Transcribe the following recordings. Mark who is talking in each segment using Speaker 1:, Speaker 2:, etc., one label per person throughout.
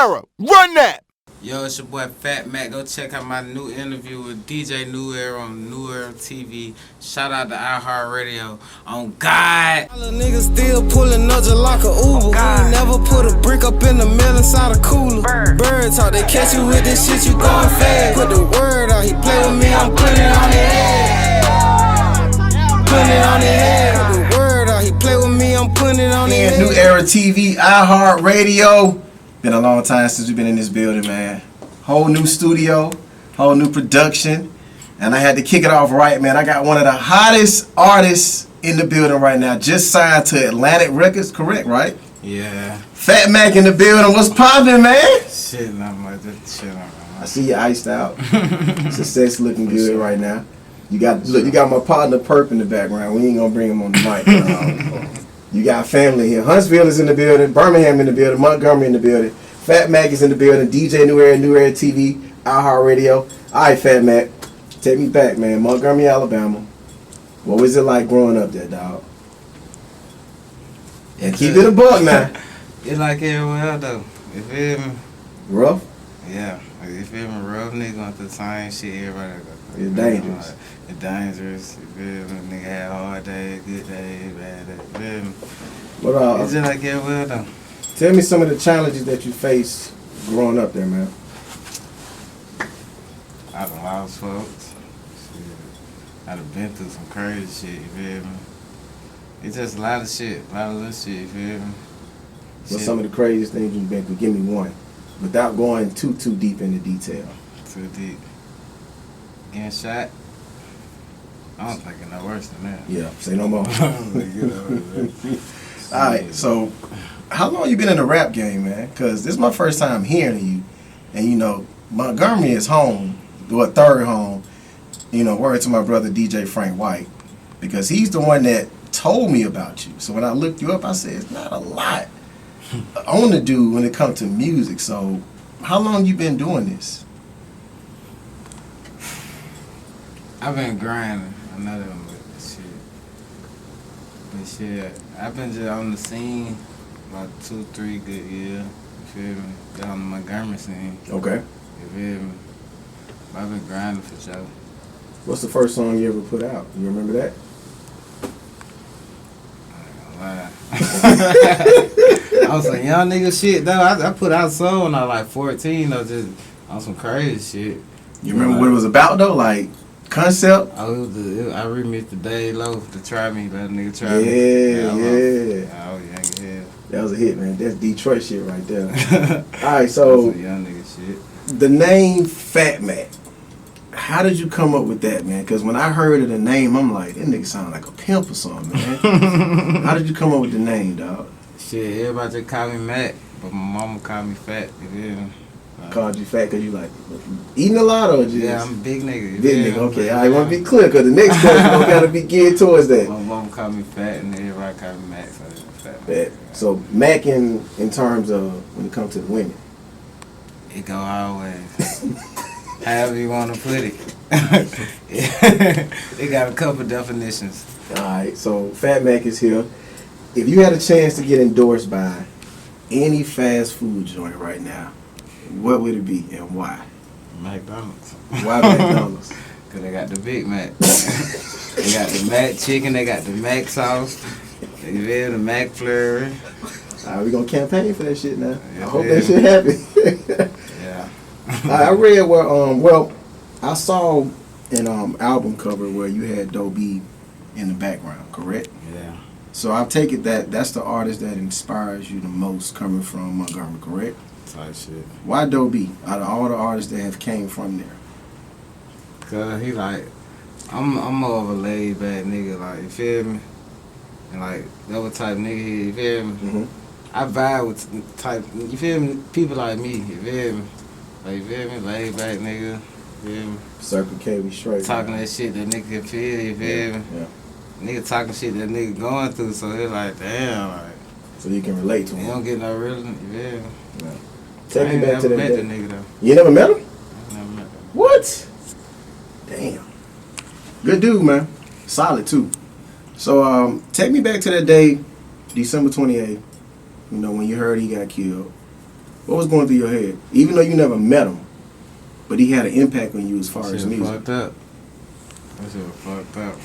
Speaker 1: Era, run that!
Speaker 2: Yo, it's your boy Fatt Macc. Go check out my new interview with DJ New Era on NewEraTV. Shout out to iHeartRadio. On God.
Speaker 3: All the niggas still pulling up just like a Uber. We never put a brick up in the middle inside a cooler. Bird talk, they catch you with this shit, you going fast. Put the word out, he play with me, I'm putting it on his head. Putting it on his head. Put the word out, he play with me, I'm putting it on his head.
Speaker 4: NewEraTV, iHeartRadio. Been a long time since we've been in this building, man. Whole new studio, whole new production, and I had to kick it off right, man. I got one of the hottest artists in the building right now. Just signed to Atlantic Records, correct, right?
Speaker 2: Yeah.
Speaker 4: Fatt Macc in the building. What's poppin', man?
Speaker 2: Shit, not much. Shit,
Speaker 4: I see you iced out. Success looking good right now. You got my partner Perp in the background. We ain't gonna bring him on the mic. You got family here. Huntsville is in the building. Birmingham in the building. Montgomery in the building. Fatt Macc is in the building. DJ New Era, NewEraTV, iHeartRadio. All right, Fatt Macc, take me back, man. Montgomery, Alabama. What was it like growing up there, dog? And keep it a buck now.
Speaker 2: It's like everywhere though. You feel me?
Speaker 4: Rough?
Speaker 2: Yeah. You feel me? Rough nigga going through the same shit everybody go through.
Speaker 4: It's dangerous.
Speaker 2: It's dangerous. You feel me? Nigga had hard days, good days, bad days. You feel me?
Speaker 4: What
Speaker 2: It's just like everywhere though.
Speaker 4: Tell me some of the challenges that you faced growing up there, man.
Speaker 2: I done lost folks. Shit. I done been through some crazy shit, you feel me? It's just a lot of shit, a lot of little shit, you feel me?
Speaker 4: What's some of the craziest things you've been through? Give me one. Without going too deep into detail.
Speaker 2: Too deep. Getting shot? I don't think it's no worse than that.
Speaker 4: Yeah, say no more. Alright, so how long you been in the rap game, man? Because this is my first time hearing you. And you know, Montgomery is home, or third home. You know, word to my brother DJ Frank White. Because he's the one that told me about you. So when I looked you up, I said, it's not a lot on the do when it comes to music. So how long you been doing this?
Speaker 2: I've been grinding. I know that shit. But shit, I've been just on the scene about 2-3 good years. You feel me? Got on the Montgomery scene.
Speaker 4: Okay.
Speaker 2: You feel me? I've been grinding for sure.
Speaker 4: What's the first song you ever put out? You remember that?
Speaker 2: I was some young nigga shit though. I put out a song when I was like 14 though, just on some crazy shit.
Speaker 4: You remember what it was about though? Like concept?
Speaker 2: I remixed the Day Low to Try Me, let a nigga try me.
Speaker 4: Yeah.
Speaker 2: I was young as hell.
Speaker 4: That was a hit, man. That's Detroit shit right there. Alright, so
Speaker 2: that's some young nigga shit.
Speaker 4: The name Fatt Macc. How did you come up with that, man? Because when I heard of the name, I'm like, that nigga sound like a pimp or something, man. How did you come up with the name, dog?
Speaker 2: Shit, everybody just call me Mac, but my mama called me Fat. You feel me?
Speaker 4: Called you fat because you like eating a lot or just?
Speaker 2: Yeah, I'm a big nigga.
Speaker 4: Big nigga, okay. I want to be clear because the next question don't got to be geared towards that.
Speaker 2: My mama called me Fat and everybody called me Mac, so Fat.
Speaker 4: Fat. So Mac in terms of when it comes to the women?
Speaker 2: It go always. However you want to put it. It got a couple definitions.
Speaker 4: Alright, so Fatt Macc is here. If you had a chance to get endorsed by any fast food joint right now, what would it be and why?
Speaker 2: McDonald's.
Speaker 4: Why McDonald's?
Speaker 2: Because they got the Big Mac. They got the Mac chicken, they got the Mac sauce, they feel the Mac flurry.
Speaker 4: Alright, we gonna campaign for that shit now.
Speaker 2: Yeah,
Speaker 4: I hope that shit happens.
Speaker 2: Yeah.
Speaker 4: I read where I saw an album cover where you had Doe B in the background, correct?
Speaker 2: Yeah.
Speaker 4: So I take it that's the artist that inspires you the most coming from Montgomery, correct?
Speaker 2: Type shit.
Speaker 4: Why Doe B out of all the artists that have came from there?
Speaker 2: Cause he like, I'm more of a laid back nigga, like, you feel me? And like, that what type nigga he, you feel me?
Speaker 4: Mm-hmm.
Speaker 2: I vibe with type, you feel me? People like me, you feel me? Like, you feel me? Laid back nigga, you feel me?
Speaker 4: Circle K, we straight.
Speaker 2: Talking that shit that nigga can feel, you feel me?
Speaker 4: Yeah.
Speaker 2: Nigga talking shit that nigga going through, so it's like, damn, like.
Speaker 4: So you can relate to him.
Speaker 2: You don't get no real, you feel me?
Speaker 4: Yeah. Take me back to that
Speaker 2: met
Speaker 4: day.
Speaker 2: the nigga though.
Speaker 4: You never met him?
Speaker 2: I never met him.
Speaker 4: What? Damn. Good dude, man. Solid too. So take me back to that day, December 28th. You know, when you heard he got killed. What was going through your head? Even though you never met him, but he had an impact on you as far as
Speaker 2: Shit
Speaker 4: music.
Speaker 2: fucked up. That shit was fucked up.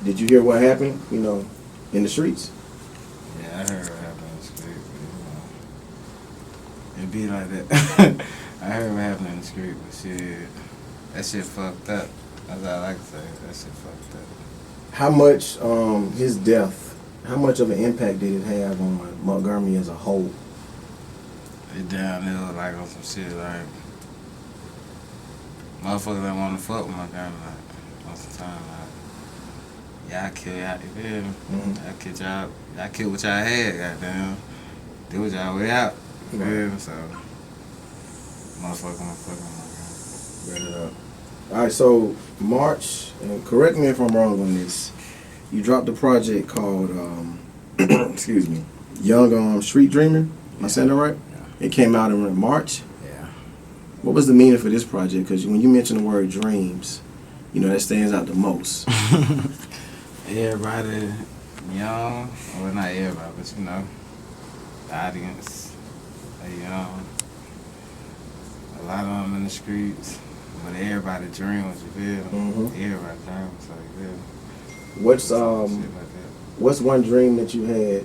Speaker 4: Did you hear what happened, you know, in the streets?
Speaker 2: Yeah, I heard what happened in the street. But, it be like that. I heard what happened in the street, but shit, that shit fucked up. That's all I can say. That shit fucked up.
Speaker 4: How much his death, how much of an impact did it have on Montgomery as a whole?
Speaker 2: It down there like on some shit like motherfuckers that want to fuck with Montgomery like on some time like y'all kill y'all, you feel me? Y'all kill what y'all had, goddamn. Do what y'all way out, you feel me? So motherfucker want to fuck with Montgomery.
Speaker 4: Read it up. All right, so March, and correct me if I'm wrong on this. You dropped a project called, excuse me, Young Street Dreamer. Am I saying that right?
Speaker 2: Yeah.
Speaker 4: It came out in March.
Speaker 2: Yeah.
Speaker 4: What was the meaning for this project? Because when you mention the word dreams, you know that stands out the most.
Speaker 2: Everybody young, well not everybody, but you know, the audience, they young. A lot of them in the streets. But everybody dreams, you feel me?
Speaker 4: Mm-hmm.
Speaker 2: Everybody dreams, so you feel me?
Speaker 4: What's
Speaker 2: Shit like that.
Speaker 4: what's one dream that you had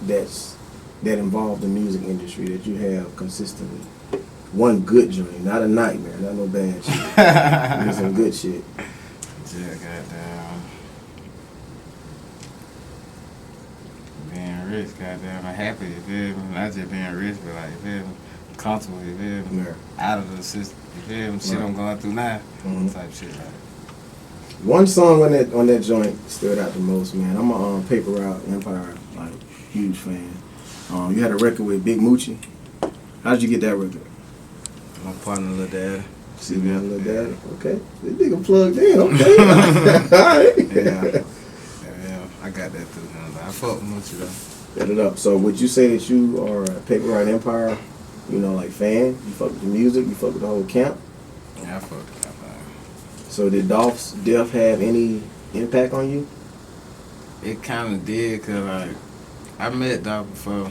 Speaker 4: that involved the music industry that you have consistently? One good dream, not a nightmare, not no bad shit. Some good shit.
Speaker 2: Yeah, goddamn. Being rich, goddamn, I'm happy, you feel me? Not just being rich, but like, you feel me? Comfortable, you feel me?
Speaker 4: Yeah.
Speaker 2: Out of the system, you feel me? Shit
Speaker 4: Right.
Speaker 2: I'm going through now,
Speaker 4: Mhm.
Speaker 2: type shit like that.
Speaker 4: One song on that joint stood out the most, man. I'm a Paper Route Empire, like, huge fan. You had a record with Big Moochie. How did you get that record?
Speaker 2: My partner, Lil Daddy.
Speaker 4: See me, Little Daddy. Okay, this nigga plugged in. Okay, all right.
Speaker 2: Yeah, I got that through him. I fuck with you though.
Speaker 4: Set it up. So, would you say that you are a Paper Route Empire, you know, like fan? You fuck with the music. You fuck with the whole camp.
Speaker 2: Yeah, I fuck with that, man.
Speaker 4: So, did Dolph's death have any impact on you?
Speaker 2: It kind of did, cause like I met Doc before.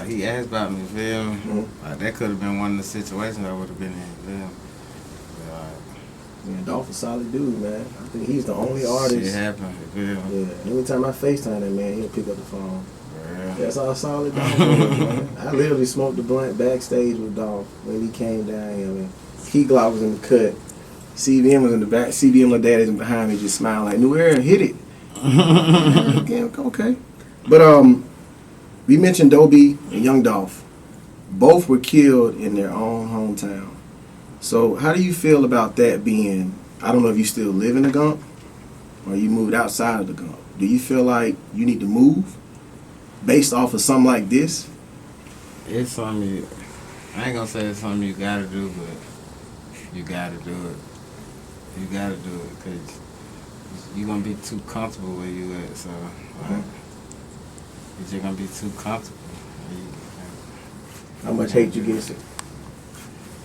Speaker 2: He asked about me, feel me?
Speaker 4: Mhm.
Speaker 2: Like that could have been one of the situations I would have been in, feel me? But,
Speaker 4: Man, Dolph a solid dude, man. I think he's the only
Speaker 2: shit
Speaker 4: artist.
Speaker 2: happened, you feel me?
Speaker 4: Yeah. Anytime I FaceTime that man, he'll pick up the phone.
Speaker 2: Yeah.
Speaker 4: That's how solid Dolph is, man. I literally smoked the blunt backstage with Dolph when he came down here. Man. Key Glock was in the cut. CBM was in the back. CBM Lil Daddy's behind me, just smiling like, New Era, hit it. Okay. But we mentioned Doe B and Young Dolph. Both were killed in their own hometown. So how do you feel about that being, I don't know if you still live in the Gump or you moved outside of the Gump. Do you feel like you need to move based off of something like this?
Speaker 2: It's something I ain't gonna say it's something you gotta do, but you gotta do it. You gotta do it, because you're gonna be too comfortable where you at, so like, you're just gonna be too comfortable.
Speaker 4: How much hate you get?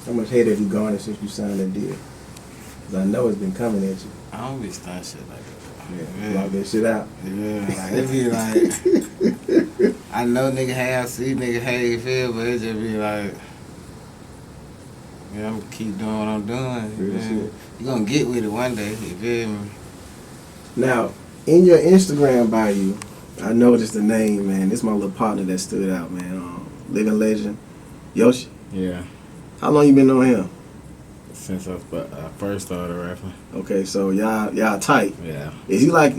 Speaker 4: How much hate have you garnered since you signed that deal? Because I know it's been coming at you.
Speaker 2: I don't be starting shit like that.
Speaker 4: Block that shit out.
Speaker 2: Yeah, like it be like, I know nigga have, see nigga hate, you feel, but it just be like, yeah, I'm gonna keep doing what I'm doing. You
Speaker 4: Real
Speaker 2: feel me?
Speaker 4: shit.
Speaker 2: You gonna get with it one day, you feel me?
Speaker 4: Now, in your Instagram bio, I noticed the name, man. This is my little partner that stood out, man. Living Legend, Yoshi.
Speaker 2: Yeah,
Speaker 4: How long you been knowing him?
Speaker 2: since I first started rapping.
Speaker 4: Okay, so y'all tight.
Speaker 2: Yeah.
Speaker 4: Is he like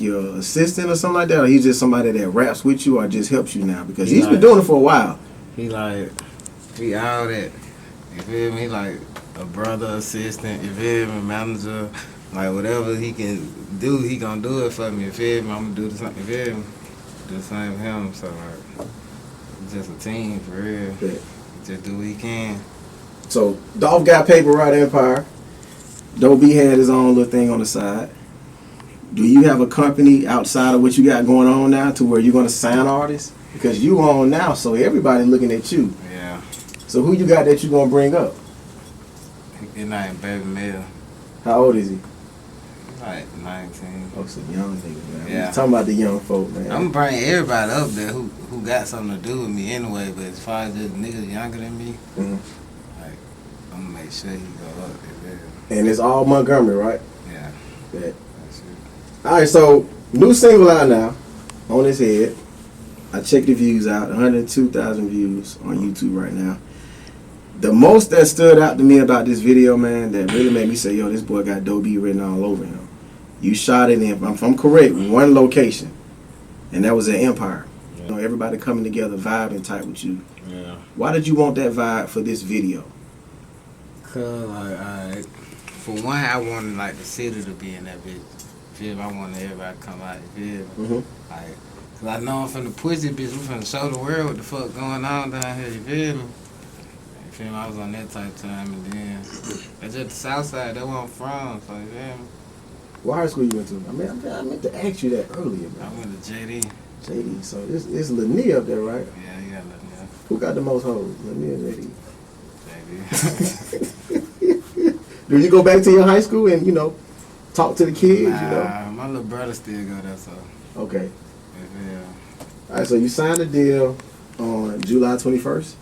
Speaker 4: your assistant or something like that, or he's just somebody that raps with you or just helps you now? Because he's been doing it for a while.
Speaker 2: He all that. You feel me? Like a brother, assistant, you feel me? Manager, like whatever he can do, he gonna do it for me. You feel me? I'm gonna do the same. You feel me? Do the same with him. So like, it's just a team for real.
Speaker 4: Yeah.
Speaker 2: Just do what he can.
Speaker 4: So Dolph got Paper Route Empire. Doe B had his own little thing on the side. Do you have a company outside of what you got going on now to where you're gonna sign artists? Because you on now, so everybody looking at you.
Speaker 2: Yeah.
Speaker 4: So who you got that you gonna bring up?
Speaker 2: His name Baby Mill.
Speaker 4: How old is he?
Speaker 2: Like 19.
Speaker 4: Oh, some young niggas, man.
Speaker 2: Yeah.
Speaker 4: We talking about the young folk, man.
Speaker 2: I'm gonna bring everybody up there who got something to do with me anyway. But as far as just niggas younger than me, like I'm gonna make sure he go up there.
Speaker 4: And it's all Montgomery, right?
Speaker 2: Yeah.
Speaker 4: Bet.
Speaker 2: That's it.
Speaker 4: All right, so new single out now, On His Head. I checked the views out, 102,000 views on YouTube right now. The most that stood out to me about this video, man, that really made me say, yo, this boy got Doe B written all over him. You shot it in, if I'm correct, one location, and that was at Empire.
Speaker 2: Yeah.
Speaker 4: You know, everybody coming together, vibing tight with you.
Speaker 2: Yeah.
Speaker 4: Why did you want that vibe for this video?
Speaker 2: Cause like, for one, I wanted like the city to be in that bitch. Feel me? I wanted everybody to come out. You feel me? Like, cause I know I'm finna push this bitch. We finna show the world what the fuck going on down here. You feel me? You feel me? I was on that type of time, and then that's just the south side. That's where I'm from. So you feel me?
Speaker 4: What high school you went to? I meant to ask you that earlier,
Speaker 2: I
Speaker 4: man.
Speaker 2: went to JD.
Speaker 4: JD. So it's Lanier up there, right?
Speaker 2: Yeah, you got nothing else.
Speaker 4: Who got the most hoes? Lanier or JD?
Speaker 2: JD.
Speaker 4: Do you go back to your high school and, you know, talk to the kids,
Speaker 2: Nah,
Speaker 4: you know?
Speaker 2: my little brother still go there, so.
Speaker 4: Okay.
Speaker 2: Yeah.
Speaker 4: All right, so you signed a deal on July 21st.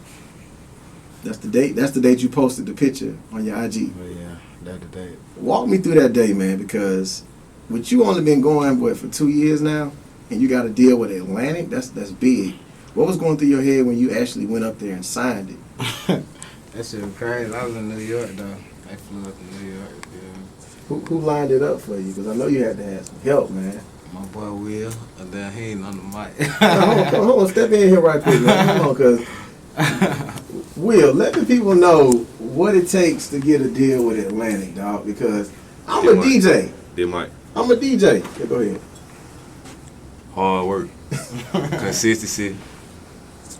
Speaker 4: That's the date. That's the date you posted the picture on your IG.
Speaker 2: But yeah, that's the date.
Speaker 4: Walk me through that day, man, because with you only been going for 2 years now, and you got a deal with Atlantic. That's big. What was going through your head when you actually went up there and signed it?
Speaker 2: That shit was crazy. I was in New York though. I flew up to New York. Yeah.
Speaker 4: Who lined it up for you? Because I know you had to have some help, man.
Speaker 2: My boy Will, and then he ain't on the mic.
Speaker 4: Hold on, step in here right quick, man. Hold on, because Will, let the people know what it takes to get a deal with Atlantic, dog. Because I'm a DJ.
Speaker 1: Did Mike.
Speaker 4: I'm a DJ. Yeah, go ahead.
Speaker 1: Hard work. Consistency.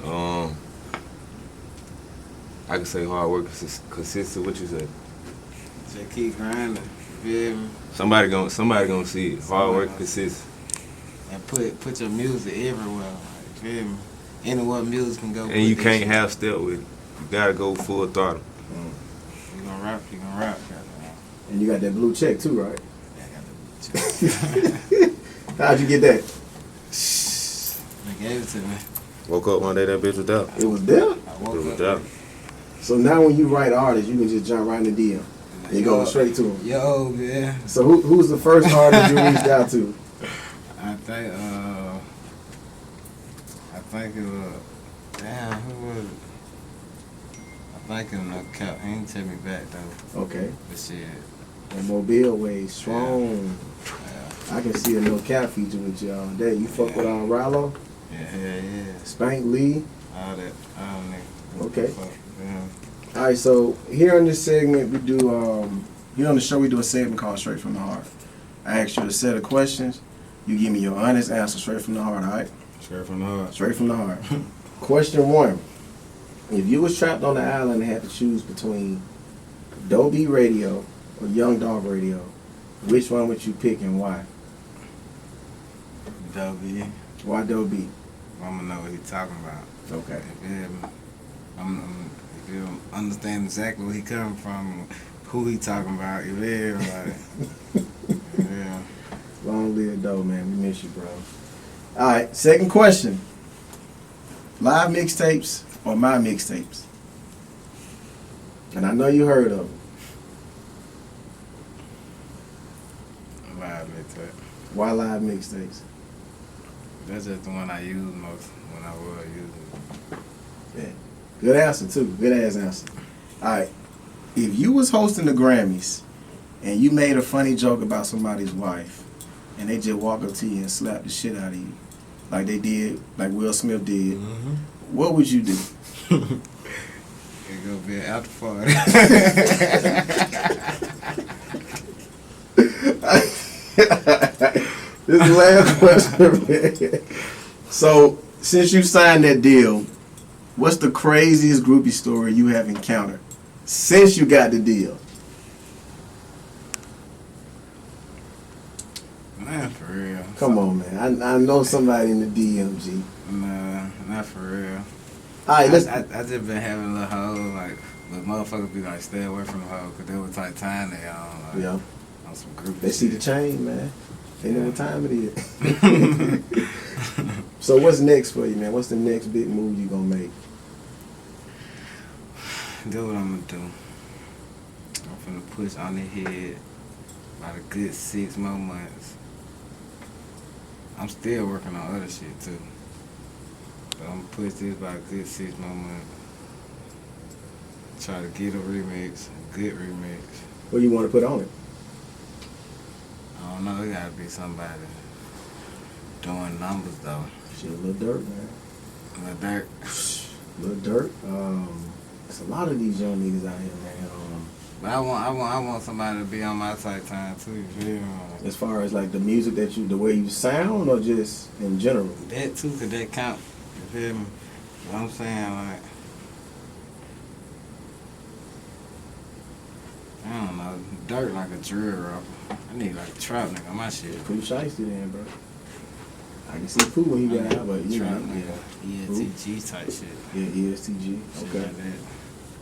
Speaker 1: I can say hard work, consistent. What you say?
Speaker 2: Just keep grinding. You feel me?
Speaker 1: Somebody gonna see it. Hard work, consistent.
Speaker 2: And put your music everywhere. Like, you feel me? Anywhere music can go.
Speaker 1: And you can't have step with it. You gotta go full throttle.
Speaker 2: You gonna rap.
Speaker 4: And you got that blue check too, right?
Speaker 2: Yeah, I got the
Speaker 4: How'd you get that?
Speaker 2: They gave it to me.
Speaker 1: Woke up one day, that bitch was out.
Speaker 4: It was there?
Speaker 2: I
Speaker 1: It
Speaker 2: woke
Speaker 1: was
Speaker 2: up.
Speaker 1: out.
Speaker 4: So now when you write artists, you can just jump right in the DM. You go straight to them.
Speaker 2: Yo, yeah.
Speaker 4: So who's the first artist you reached out to?
Speaker 2: I think it was. Damn, who was it? I think it was no cap. He ain't take me back though.
Speaker 4: Okay.
Speaker 2: But shit.
Speaker 4: And Mobile way strong.
Speaker 2: Yeah.
Speaker 4: I can see a no cap feature with you all day. You fuck with Rallo,
Speaker 2: Yeah.
Speaker 4: Spank Lee.
Speaker 2: All that. All nigga.
Speaker 4: Okay.
Speaker 2: Fuck, yeah.
Speaker 4: All right. So here in this segment, we do here on the show we do a segment called Straight from the Heart. I ask you a set of questions. You give me your honest answer straight from the heart. All right.
Speaker 2: Straight from the heart.
Speaker 4: Straight from the heart. Question 1. If you was trapped on the island and had to choose between Doe B Radio or Young Dog Radio, which one would you pick and why?
Speaker 2: Doe B.
Speaker 4: Why Doe B?
Speaker 2: I'ma know what he talking about.
Speaker 4: Okay.
Speaker 2: You feel me? If you understand exactly where he coming from, who he talking about, you feel me? Like, yeah.
Speaker 4: Long live Doe, man. We miss you, bro. All right. Second question. Live mixtapes or my mixtapes? And I know you heard of them.
Speaker 2: Live mixtape.
Speaker 4: Why live mixtapes?
Speaker 2: That's just the one I use most when I was using it.
Speaker 4: Yeah. Good answer, too. Good ass answer. All right. If you was hosting the Grammys and you made a funny joke about somebody's wife and they just walk up to you and slap the shit out of you, like they did, like Will Smith did, what would you do?
Speaker 2: It gonna be an after party.
Speaker 4: This is the last question. So, since you signed that deal, what's the craziest groupie story you have encountered since you got the deal?
Speaker 2: Man, for real.
Speaker 4: Come on, man. I know somebody in the DMG.
Speaker 2: Nah, not for real.
Speaker 4: All right, let's.
Speaker 2: I just been having a little hoes, like, but motherfuckers be like, stay away from the hoe, because they was like tying they on. Like,
Speaker 4: Yeah.
Speaker 2: on some group.
Speaker 4: They see the chain, man. They know what time it is. So what's next for you, man? What's the next big move you gonna make?
Speaker 2: Do what I'm gonna do. I'm finna push on the head about a good 6 more months. I'm still working on other shit too. But I'm gonna push this about a good 6 more months. Try to get a remix, a good remix.
Speaker 4: What do you want to put on it?
Speaker 2: I don't know, it gotta be somebody doing numbers though.
Speaker 4: Shit, a little dirt, man.
Speaker 2: Lil Durk.
Speaker 4: Lil Durk. There's a lot of these young niggas out here, man.
Speaker 2: But I want somebody to be on my type time too. You feel me?
Speaker 4: As far as like the music that the way you sound, or just in general.
Speaker 2: That too, could that count? You feel me? What I'm saying, like, I don't know, Dirt like a drill rapper. I need like a trap nigga on my shit.
Speaker 4: Pooh Shiesty then, bro. I can see Pooh when he got out, but you know, yeah.
Speaker 2: ESTG type shit.
Speaker 4: Yeah, ESTG.
Speaker 2: Shit
Speaker 4: Okay.
Speaker 2: like that.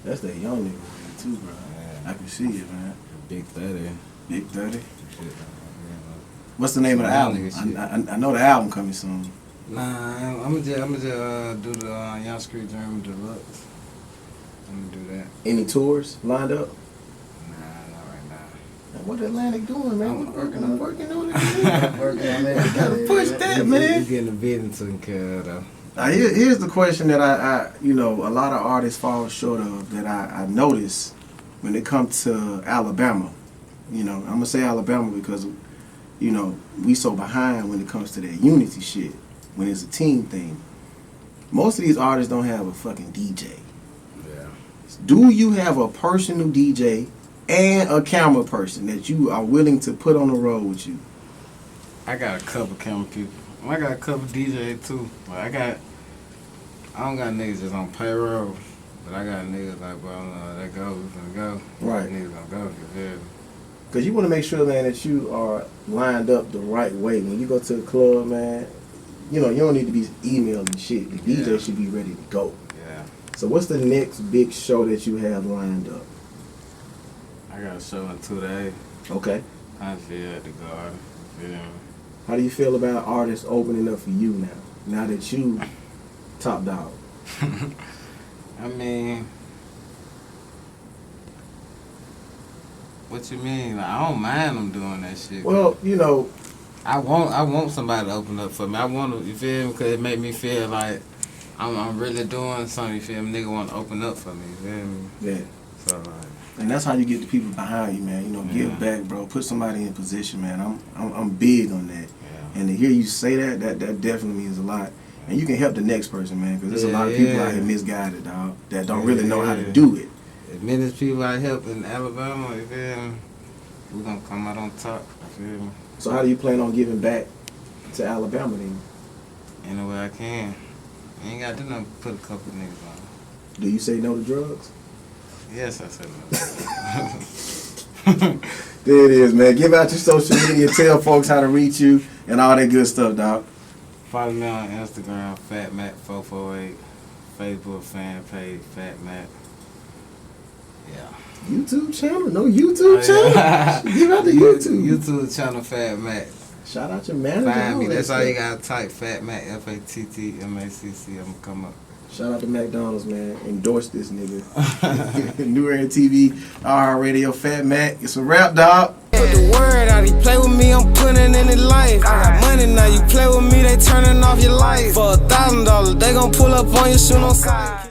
Speaker 4: That's that young nigga too, bro.
Speaker 2: Yeah.
Speaker 4: I can see it, man.
Speaker 2: Big 30.
Speaker 4: Big 30.
Speaker 2: Shit,
Speaker 4: What's the name of the
Speaker 2: Young
Speaker 4: album?
Speaker 2: nigga shit.
Speaker 4: I know the album coming soon.
Speaker 2: Nah, I'm gonna just do the Young Street Dream Deluxe. I'm gonna do that.
Speaker 4: Any tours lined up?
Speaker 2: Nah, not right now.
Speaker 4: Man, what Atlantic doing, man?
Speaker 2: I'm working on it.
Speaker 4: Working on it.
Speaker 2: Working on that.
Speaker 4: Gotta push that, man.
Speaker 2: You getting the business taken care of though.
Speaker 4: Now, here's the question that I a lot of artists fall short of that I notice when it comes to Alabama. I'm gonna say Alabama because, we so behind when it comes to that unity shit, when it's a team thing. Most of these artists don't have a fucking DJ.
Speaker 2: Yeah.
Speaker 4: Do you have a personal DJ and a camera person that you are willing to put on the road with you?
Speaker 2: I got a couple camera people. I got a couple DJs too. Like I don't got niggas just on payroll, but I got niggas like, bro, that go, we finna go.
Speaker 4: Right.
Speaker 2: Niggas gonna go, you feel me?
Speaker 4: Because you want to make sure, man, that you are lined up the right way. When you go to a club, man, you don't need to be emailing shit. The DJ should be ready to go.
Speaker 2: Yeah.
Speaker 4: So what's the next big show that you have lined up?
Speaker 2: I got a show in 2 days.
Speaker 4: Okay.
Speaker 2: I feel at the Garden. You feel me?
Speaker 4: How do you feel about artists opening up for you now that you top dog?
Speaker 2: I mean, what you mean? Like, I don't mind them doing that shit.
Speaker 4: Well,
Speaker 2: I want somebody to open up for me. I want to, you feel me? Because it make me feel like I'm really doing something, you feel me? Nigga want to open up for me, you feel me?
Speaker 4: Yeah.
Speaker 2: So, like,
Speaker 4: And that's how you get the people behind you, man. Give back, bro. Put somebody in position, man. I'm big on that.
Speaker 2: yeah.
Speaker 4: And to hear you say that definitely means a lot. And you can help the next person, man, because there's a lot of people out here misguided, dog, that don't really know how to do it.
Speaker 2: As many as people I help in Alabama, you feel me? We're going to come out on top, you feel me?
Speaker 4: So how do you plan on giving back to Alabama then?
Speaker 2: Any way I can. I ain't got to do nothing but put a couple niggas on.
Speaker 4: Do you say no to drugs?
Speaker 2: Yes, I said no.
Speaker 4: There it is, man. Give out your social media. Tell folks how to reach you and all that good stuff, dog.
Speaker 2: Follow me on Instagram, Fatt Macc 448. Facebook fan page, Fatt Macc. Yeah.
Speaker 4: YouTube channel? No YouTube channel? Give out the YouTube.
Speaker 2: YouTube channel, Fatt Macc.
Speaker 4: Shout out your manager.
Speaker 2: Find me.
Speaker 4: all that
Speaker 2: That's all you
Speaker 4: stuff.
Speaker 2: gotta type. Fatt Macc, FATTMACC. I'm gonna come up.
Speaker 4: Shout out to McDonald's, man. Endorse this nigga. NewEraTV, iHeartRadio, Fatt Macc. It's a rap, dog.
Speaker 3: Put the word out, he play with me, I'm putting in his life. I got money now, you play with me, they turning off your life. For $1,000, they gon' pull up on you soon on side.